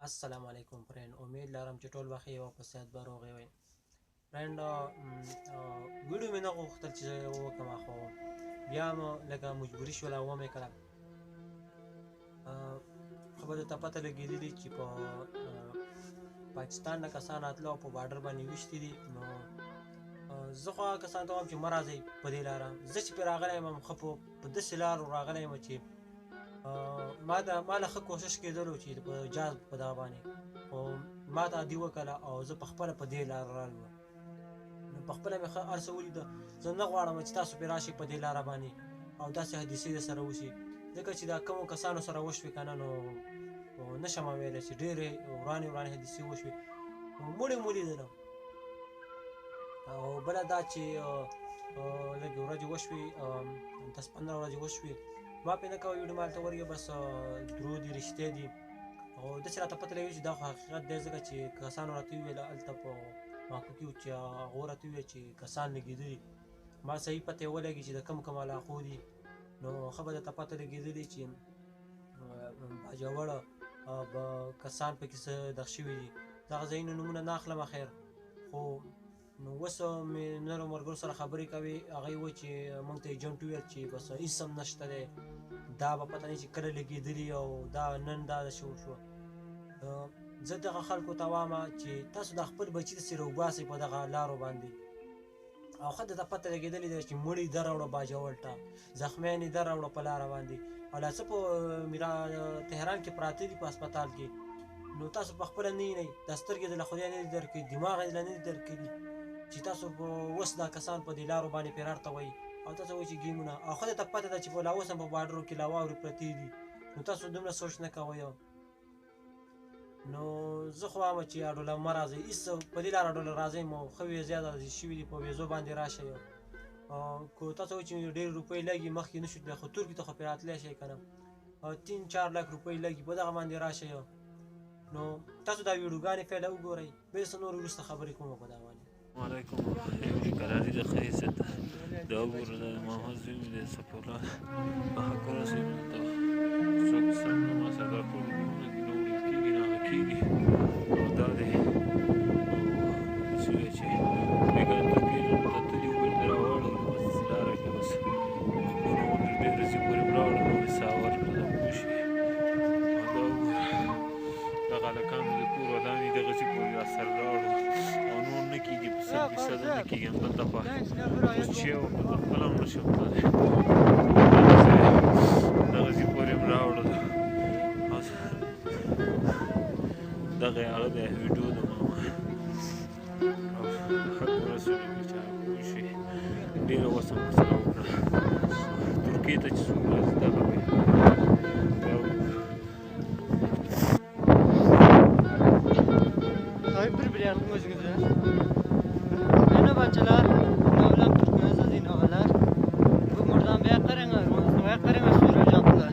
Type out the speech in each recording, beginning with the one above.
السلام علیکم فرند، امید لرم چې ټول بخیر او په صحت به روغې وئ. فرند ویډیو مې نه غوښتل چې وکړم، خو بیا مو لږه مجبوري شوله ومې کړه. خو به درته پته لګېدلي چې په پاکستان نه کسان راتله او په بارډر باندې ویشتي دي. نو زه خو هغه کسانو ته وایم چې مه راځئ په دې لاره. زه چې پرې راغلی یم ښه په داسې لارو راغلی یم چې ما له ښه کوشش کېدلو چې په جاز په دغه باندې، خو ما ته عادي وکړله او زه پخپله په دې لاره رالم. نو پخپله مې ښه هر څه ولیده. زه نه غواړم چې تاسو پرې راشئ په دې لاره باندې او داسې حادثې درسره وشي، ځکه چې دا کومو کسانو سره وشوې که نه، نو نه شم ویلی چې ډېرې ورانې حادثې وشوې، مړي مو لیدلم. او بله دا چې لږې ورځې وشوې، 10-15 ورځې وشوې، ما پرې نه کوه ویډیو، ما هلته ورغې بس درود دي، رښتیا دي. او داسې راته پته لګېږي چې دا خو حقیقت دی، ځکه چې کسانو راته وویل هلته په ماکو کې چې هغو راته وویل چې کسان لګېدلي. ما صحیح پته یې ولګي چې د کوم علاقو دي. نو ښه به درته پته لګېدلي چې باجوړ به کسان پکې څه دغ شوي دي. دغه ځایونو نومونه نه اخلم خیر، خو نو اوس مې نورو ملګرو سره خبرې کوې، هغوی وایي چې موږ ته ایجنټ وویل چې بس هېڅ هم نشته دی، دا به پته نه چې کله لګېدلي او دا نن دا داسې وشوه. زه دغه خلکو ته وایم چې تاسو د خپل بچي داسې راوباسئ په دغه لارو باندې، او ښه درته پته لګېدلې ده چې مړي در راوړه باجوړ ته، زخمیان یې در راوړه په لاره باندې، او لا څه په تهران کې پراته دي په هسپتال کې. نو تاسو پخپله نه وینئ، دا سترګې دې له خدای نه دي درکړي، دماغ یې له نه دي درکړي چې تاسو اوس دا کسان په دې لارو باندې پرې راټوئ او تاسو وایئ چې ګیمونه. او ښه درته پته ده چې لا اوس هم په بارډرو کې لا واورې پرتې دي، نو تاسو دومره سوچ نه کوئ. نو زه خو وایم چې اډوله مه راځئ، هېڅ په دې لاره اډوله راځئ مو، ښه زیاته شوي دي، په ویزو باندې راشئ. که تاسو وایئ چې ډېرې روپۍ لګي، مخکې نه شو تللی، خو ترکي ته خو پرې راتلی شئ که نه، 3-4 لک روپۍ لګي، په دغه باندې راشئ. نو تاسو دا ویډیوګانې فعله وګورئ، بیا څه نور وروسته خبرې کومه په دغه باندې. وعلیکم کراري د خیسه دا وګوره، دا محمد زوی مې دی صفالله په حق رسوي ته څوک سم نه ما سره دا ټول ګلونه دي، نه وړل کېږي نه هغه کېږي. او دا دی څه وایي چې بېګا ترکیې ته تلي وو، بېرته راواړول بس لاره کې بس خپلونه ونر ډېرې ورځې پورې ولاړل، نو مې ساه ورکړه دا پوه شوې. او دا وګوره دغه هلکان مې د کور ودانې دغسې پورې راسره راوړل او نور نه کېږي، په 100% نه کېږي. همدلته خوا کوچۍ وه، په خپله هم نه شم تللی، دغسې پورې هم راوړل. دغه یې هغه دی ویډیو د ماما او حق ورسولې بیچاره پوه شوې، ډېره وسه مو ورسره وکړه. ترکیې ته چې څوک راځي دغه به Bahçeler, Mevlam Türkmen'e zazin ağalar. Bu buradan bir karın var, karın sürücekler.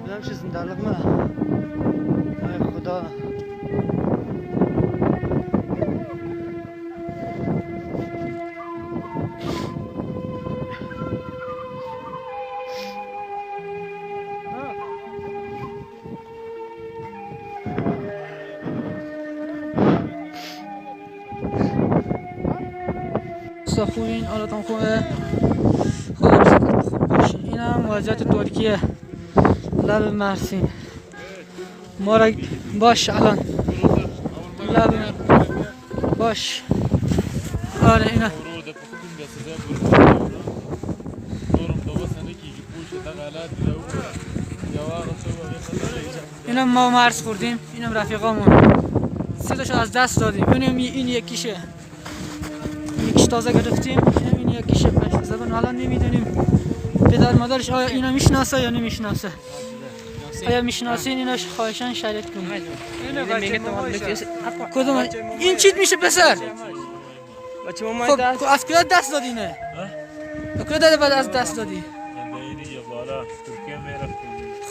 Benim şu zindarlık mı? Ay Xuda. خوبین، حالتون خوبه؟ خوب باشین. این هم وضعیت ترکیه، لب مرسین. ما را باش الان لب باش. آره اینا اینا ما مرز خوردیم، اینم رفیقامون، 3 تاشو از دست دادیم. این یکیشه، یکیش تازه گرفتیم، این یکیش پشت زبان. الان نمیدونیم پدر مادرش آیا اینو میشناسه یا نمیشناسه. اگر میشناسین ایناش خواهشان شریک کنید. کدوم این چیت میشه پسر؟ خب از کجا دست دادی نه؟ کجا داده بعد از دست دادی؟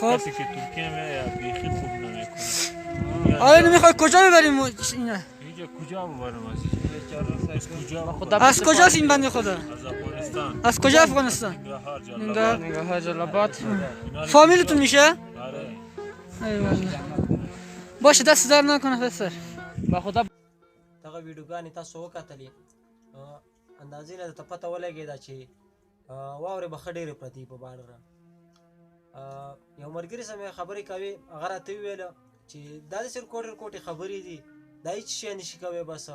خب ترکیه می یا بیخی خوب نمیکنه. آیا نمیخوای کجا ببریم اینه؟ اینجا کجا ببرم از کجاست این بنده خدا؟ از افغانستان. از کجا افغانستان؟ ننگرهار جلالاباد. فامیلتون میشه؟ آره. ایوالله. باشه دست در نکنه پسر با خدا. دغه ویډیوګانې تاسو وکتلې اندازې نه درته پته ولګېده چې واورې به ښه ډېرې پرتې په باډره. یو ملګري سره مې خبرې کوې هغه راته وویله چې دا داسې رکوټې خبرې دي دا هېڅ شی نشي کوی بس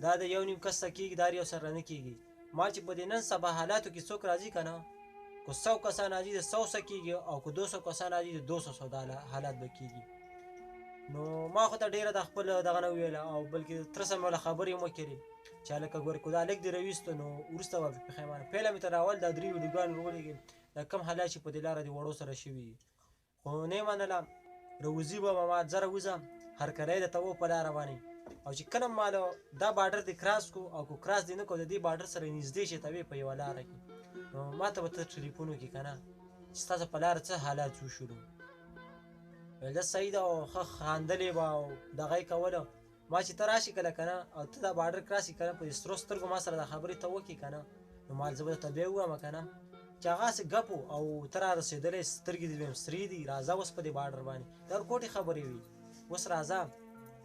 دا د یو نیم کس ته کېږي دا یو سره نه کېږي. ما چې په دې نن سبا حالاتو کې څوک راځي که نه که 100 کسان راځي د 100 څه کېږي او که 200 کسان راځي د 200 دا حالات به کېږي. نو ما خو ته ډېره د خپل دغه نه وویله او بلکې تره سره مې وله خبرې هم وکړې چې هلکه ګورې که دا لږ دې راویستو نو وروسته به پښیمانه. پهله مې تر اول دا 3 ویډیوګانې ورولېږې دا کم حالات چې په دې لاره د وړو سره شوي دي خو نه یې منله. روزي به ما زه راوځم هرکلی درته و په لاره باندې او چې کله ما دا باډر دې کراس کو او که کراس دې نه کو د دې باډر سره نږدې شې ته وې په یوه لاره کې نو ما ته به ته ټلیفون وکړې که نه چې ستاسو په لاره څه حالات وشولو. ویل دا صحیح ده او ښه خاندلې به او دغه یې کوله. ما چې ته راشې کله که نه او ته دا باډر کراس کړې که نه په دې سرو سترګو ما سره دا خبرې ته وکړې که نه نو ما زه به درته بیا ووایم که نه چې هغسې ګپ او ته را رسېدلی سترګې دې ویم سرې دي راځه اوس په دې باډر باندې دا رکوټې خبرې وي اوس راځه.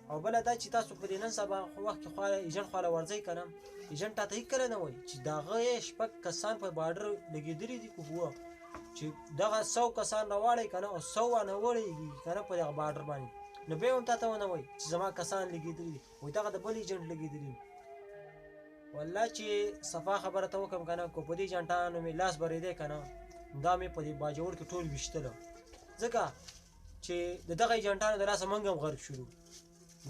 او بله دا چې تاسو په دې نن سبا وخت کې خواله ایجنټ خواله ورځئ که نه ایجنټ تا ته هېڅکله نه وایي چې د هغه یې 6 کسان په باډر لګېدلي دي که 2 چې دغه 100 کسان راواړئ که نه او 100 وانه وړئږي که نه په دغه باډر باندې نو بیا هم تا ته ونه وایي چې زما کسان لګېدلي دي وایي دغه د بل ایجنټ لګېدلي دي. والله چې صفا خبره ته وکړم که نه که په دې ایجنټانو مې لاس برېدی که نه دا مې په دې باجوړ کې ټول ویشتله ځکه چې د دغه ایجنټانو د لاسه موږ هم غرق شولو.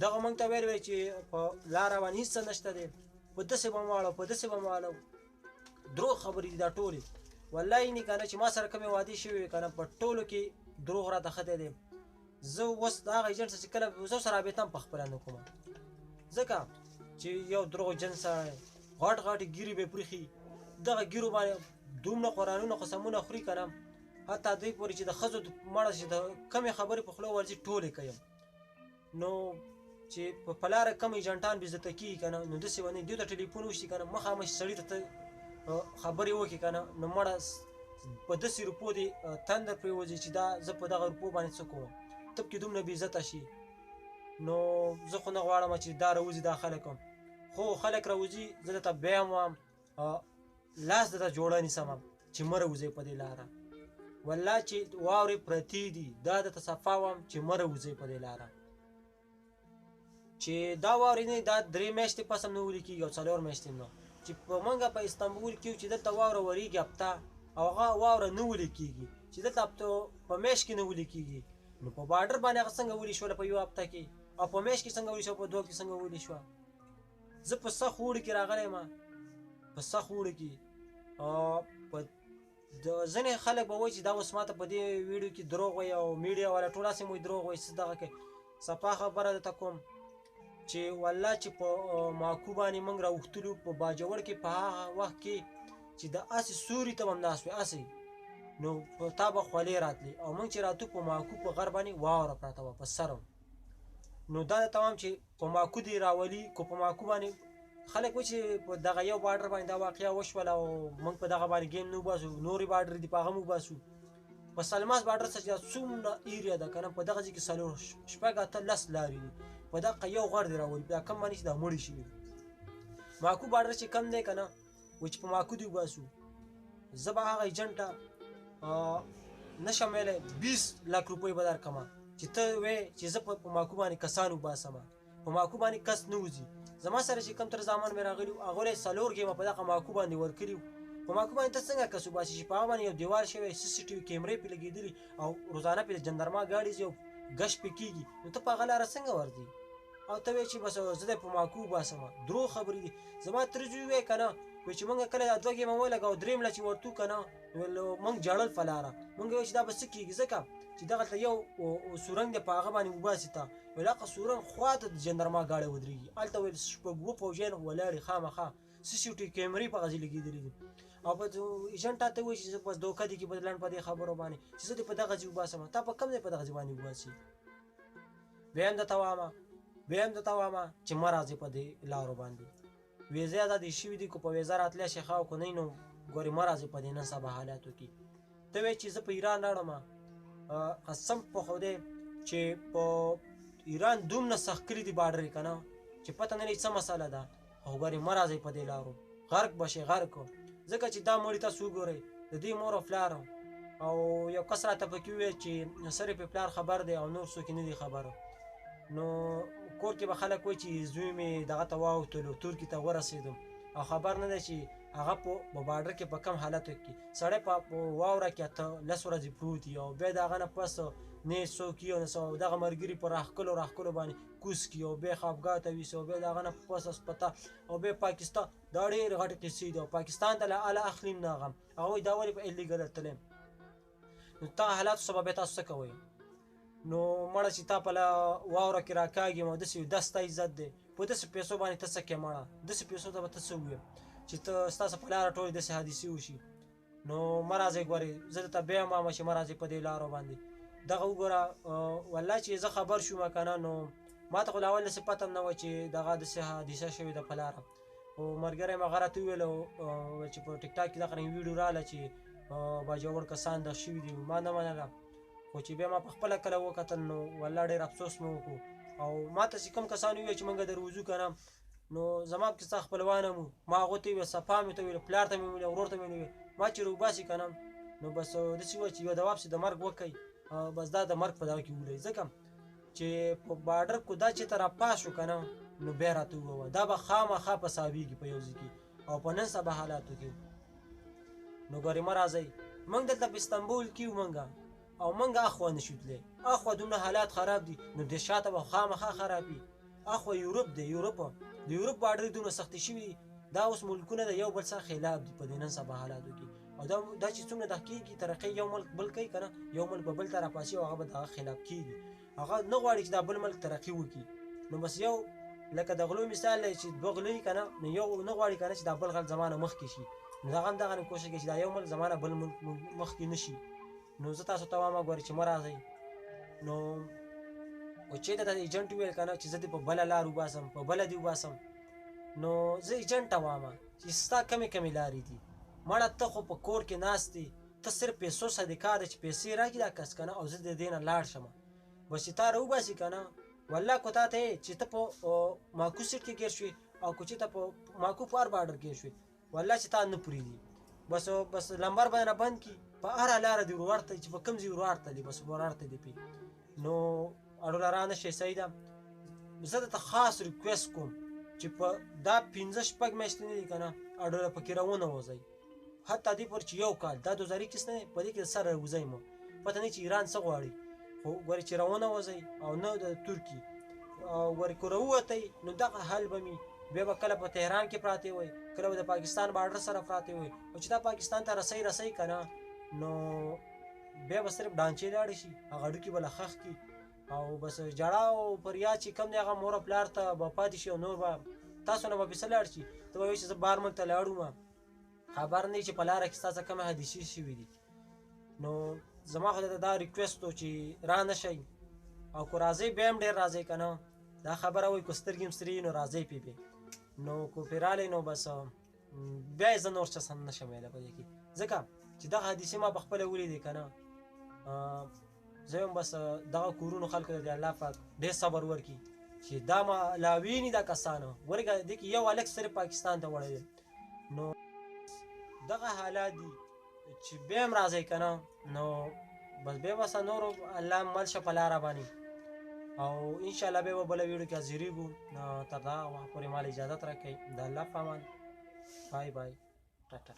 دغه موږ ته ویل چې په لاره باندې هېڅ څه نشته دی په داسې به مو اړو په داسې به مو اړو دروغ خبرې دي دا ټولې. والله یې نه که نه چې ما سره کومې وعدې شوې وي که نه په ټولو کې دروغ راته ښه دی. زه اوس د هغه ایجنټ سره چې کله زه سره رابطه هم پخپله نه کوم ځکه چې یو دروغجن سړی غټ غټې ګیرې به پرېښي دغه ګیرو باندې دومره قرآنونه قسمونه خوري که نه حتی دوی پورې چې د ښځو مړه چې د کمې خبرې په خوله ورځي ټولې کوي. نو چې په لاره کم ایجنټان بې عزته کېږي که نه نو داسې به نه دوی ته ټلیفون وشي که نه مخامخ سړي ته خبرې وکړي که نه نو مړه په داسې روپو دې تندر پرېوځي چې دا زه په دغه روپو باندې څه کوم تب کې دومره بې عزته شي. نو زه خو نه غواړم چې دا راوځي دا خلک خو خلک راوځي زه درته بیا هم وایم لاس درته جوړه نیسم چې مه راوځئ په دې لاره. والله چې واورې پرتې دي دا درته صفا وایم چې مه راوځئ په دې لاره چې دا واورې نه دا 3 میاشتې پس هم نه ولي کېږي او 4 میاشتې هم نه چې په موږ په استانبول کې چې دلته واوره ورېږي هفته او هغه واوره نه ولي کېږي چې دلته په میاشت کې نه ولي کېږي نو په باډر باندې هغه څنګه ولي شوله په یو هفته کې او په میاشت کې څنګه ولي شوه په 2 کې څنګه ولي شوه. زه په سخت اوړي کې راغلی یم په سخت اوړي کې په ځینې خلک به وایي چې دا اوس ماته په دې ویډیو کې دروغ وایي او میډیا والا ټول هسې مو دروغ وایي څه دغه کوي. صفا خبره درته کوم چې والله چې په ماکو باندې موږ راوښتلو په باجوړ کې په هغه وخت کې چې د اسې سوري ته به هم ناست وې اسې نو په تا به خولې راتلې او موږ چې راتو په ماکو په غر باندې واوره پراته وه په سر نو دا درته وایم چې په ماکو دې راولي که په ماکو باندې خلک وایي چې په دغه یو باډر باندې دا واقعه وشوله او موږ په دغه باندې ګیم نه وباسو نورې باډر دي په هغه هم وباسو. په سلماس باډر څخه چې څومره ایریا ده که نه په دغه ځای کې 4 10 لارې دي په دغه یو غر دی راولي دا کم باندې چې دا مړي شوي. ماکو باډر چې کم دی که نه وایي چې په ماکو دې وباسو زه به هغه ایجنټ ته نشم ویلی 20 لک روپۍ به درکړمه چې ته وایې چې زه په ماکو باندې کسان وباسم په ماکو باندې کس نه وځي. زما سره چې کم تر زمان مې راغلي وو هغوی یې 4 ګیمه په دغه ماکو باندې ورکړي وو. په ماکو باندې ته څنګه کس وباسي چې په هغه باندې یو دیوال شوی CCTV کیمرې پرې لګېدلي او روزانه پرې د جندرما ګاډي ځي او ګشت پرې کېږي نو ته په هغه لاره څنګه ورځې او ته وایې چې بس زه دی په ماکو وباسم. دروغ خبرې دي. زما تره زوی وایي که نه وایي چې موږ کله دا 2 ګیمه ولګه او 3 مله چې ورتو که نه موږ ژړل په لاره موږ وایو چې دا به څه کېږي ځکه چې دغلته یو سورنګ دی په هغه باندې وباسي ته ویل هغه سورنګ خواته د جندرما ګاډی ودرېږي هلته ویل 2 پوځیان ولاړې خامخا CCTV کیمرې په غځې لګېدلې دي او په ایجنټ ته وایي چې زه بس دوکه دي کې بدلن په دې خبرو باندې چې زه دې په دغه ځای وباسم تا په کوم ځای په دغه ځای باندې وباسي. بیا هم درته وایم چې مه راځئ په دې لارو باندې ویزې ازادې شوي دي که په ویزه راتلی شي ښه او که نه نو ګورې مه راځئ په دې نن سبا حالاتو کې. ته وایې چې زه په ایران لاړم قسم په خدای چې په ایران دومره سخت کړي دي بارډر یې که نه چې پته نه لري څه مسله ده او ګورې مه راځئ په دې لارو غرق به شئ غرق ځکه چې دا مړي تاسو وګورئ د دې مور او پلار او یو کس راته پکې وویل چې صرف یې پلار خبر دی او نور څوک نه دي خبره نو کور کې به خلک وایي چې زوی مې دغه ته واوښتلو ترکي ته ورسېدم او خبر نه دی چې هغه په بارډر کې په کم حالتو کې سړی په واوره کې 10 ورځې پروت وي او بیا د هغه نه پس نه څوک یي او نه څه دغه ملګري په راښکلو باندې کوز کړي او بیا خفګاه ته ویسي او بیا د هغه نه پس هسپتال او بیا پاکستان دا ډېرې غټې قصې دي او پاکستان ته اله اخلي هم نه هغه هغوی دا ولې په ایلیګل تللی نو دغه حالاتو سبب بیا تاسو څه کوئ نو مړه چې تا په واوره کې راکاږي او داسې دا ستا عزت دی په داسې پیسو باندې ته څه کوې مړه داسې پیسو ته به ته څه ووایې چې ته ستاسو په لاره ټولې داسې حادثې وشي نو مه راځئ ګورې زه درته بیا هم وایم چې مه راځئ په دې لارو باندې دغه وګوره والله چې زه خبر شوم که نه نو ما ته خو له اول داسې پته هم نه وه چې دغه داسې حادثه شوې ده په لاره خو ملګری مې هغه راته وویل چې په ټیک ټاک کې دغه رنګ ویډیو راغله چې باجوړ کسان دغه شوي دي ما نه منله خو چې بیا ما په خپله کله وکتل نو والله ډېر افسوس مې وکړو او ما ته چې کوم کسان وویل چې موږ در وځو که نه نو زما پکې ستا خپلوان هم ما هغو ته وویل صفا مې ته وویل پلار ته مې وویل ورور ته مې وویل ما چې روباسي که نه نو بس داسې وویل چې یو دوا پسې د مرګ وکئ بس دا د مرګ په دغه کې ولئ ځکه چې په بارډر کو دا چې ته راپاس شو که نه نو بیا راته ووایه دا به خامخا په ساویږي په یو ځای کې او په نن سبا حالاتو کې نو ګورې مه راځئ موږ دلته په استنبول کې یو موږ او موږ اخوا نشو تللی اخوا دومره حالات خراب دي نو د شاته به خامخا خراب وي اخوا یورپ دی د یورپ بارډر دومره سختې شوي دا اوس ملکونه د یو بل څخه خلاف دي په دې نن سبا حالاتو کې او دا چې څومره دغه کېږي ترقۍ یو ملک بل کوي که نه یو ملک به بل ته راپاسي او هغه به د هغه خلاف کېږي هغه نه غواړي چې دا بل ملک ترقي وکړي نو بس یو لکه د غلو مثال دی چې دوه غلوي که نه نو یو نه غواړي که نه چې دا بل غل زمانه مخکې شي نو هغه هم دغه کوشش کوي چې دا یو ملک زمانه بل ملک مخکې نه شي نو زه تاسو ته وایم ګورئ چې مه راځئ نو او چېرته ته ایجنټ وویل که نه چې زه دې په بله لار وباسم په بله دې وباسم نو زه ایجنټ ته وایم چې ستا کمې لارې دي مړه ته خو په کور کې ناست دی ته صرف پیسو صدقه ده چې پیسې راکړي دا کس که نه او زه د دې نه لاړ شم بس چې تا راوباسي که نه والله کو تا ته چې ته په ماکو سیټ کې ګیر شوې او که چې ته په ماکو پار بارډر ګیر شوې والله چې تا نه پرېږدي بس لمبر به نه بند کړي په هره لاره دې ورواړته چې په کوم ځای ورواړته دي بس ورواړته دي پې نو اړوله رانه شئ صحیح ده زه درته خاص ریکویسټ کوم چې په دا 15-16 میاشتې نه دي که نه اړوله پکې راونوځئ حتی دې پورې چې یو کال دا 2021 نه دی په دې کې سر راوځئ مو پته نه چې ایران څه غواړي خو ګورې چې راونوځئ او نه د ترکي او ګورې که راووتئ نو دغه حل به مې بیا به کله په تهران کې پراته وئ کله به د پاکستان بارډر سره پراته وئ او چې دا پاکستان ته رسئ که نه نو بیا به صرف ډانچې لاړې شي هغه هډوکي به له خښ کړي او بس جړا او فریاد چې کوم دی هغه مور او پلار ته به پاتې شي او نور به تاسو نه به پسې لاړ شي ته به وایې چې زه بار ملک ته لاړ وم خبر نه چې په لاره کې ستا څه کومې حادثې شوي دي نو زما خو درته دا ریکویسټ و چې را نه شئ او که راځئ بیا هم ډېر راځئ که نه دا خبره وایي که سترګې هم سرې نو راځئ پې بیا نو که پرې رالی نو بس بیا یې زه نور څه نه شم ویلی په دې کې ځکه چې دغه حادثې ما پخپله ولیدې که نه زه یم بس دغه کورونو خلکو ته د الله پاک ډېر صبر ورکړي چې دا لا ویني دا کسانو ورګه دې کې یو هلک صرف پاکستان ته وړی دی نو دغه حالات دي چې بیا هم راځئ که نه نو بس بیا بس نورو الله مل شه په لاره باندې او انشاءالله بیا به بله ویډیو کې حاضرېږو تر دغه وخت پورې مال اجازت راکوئ د الله په امان بای ټاټا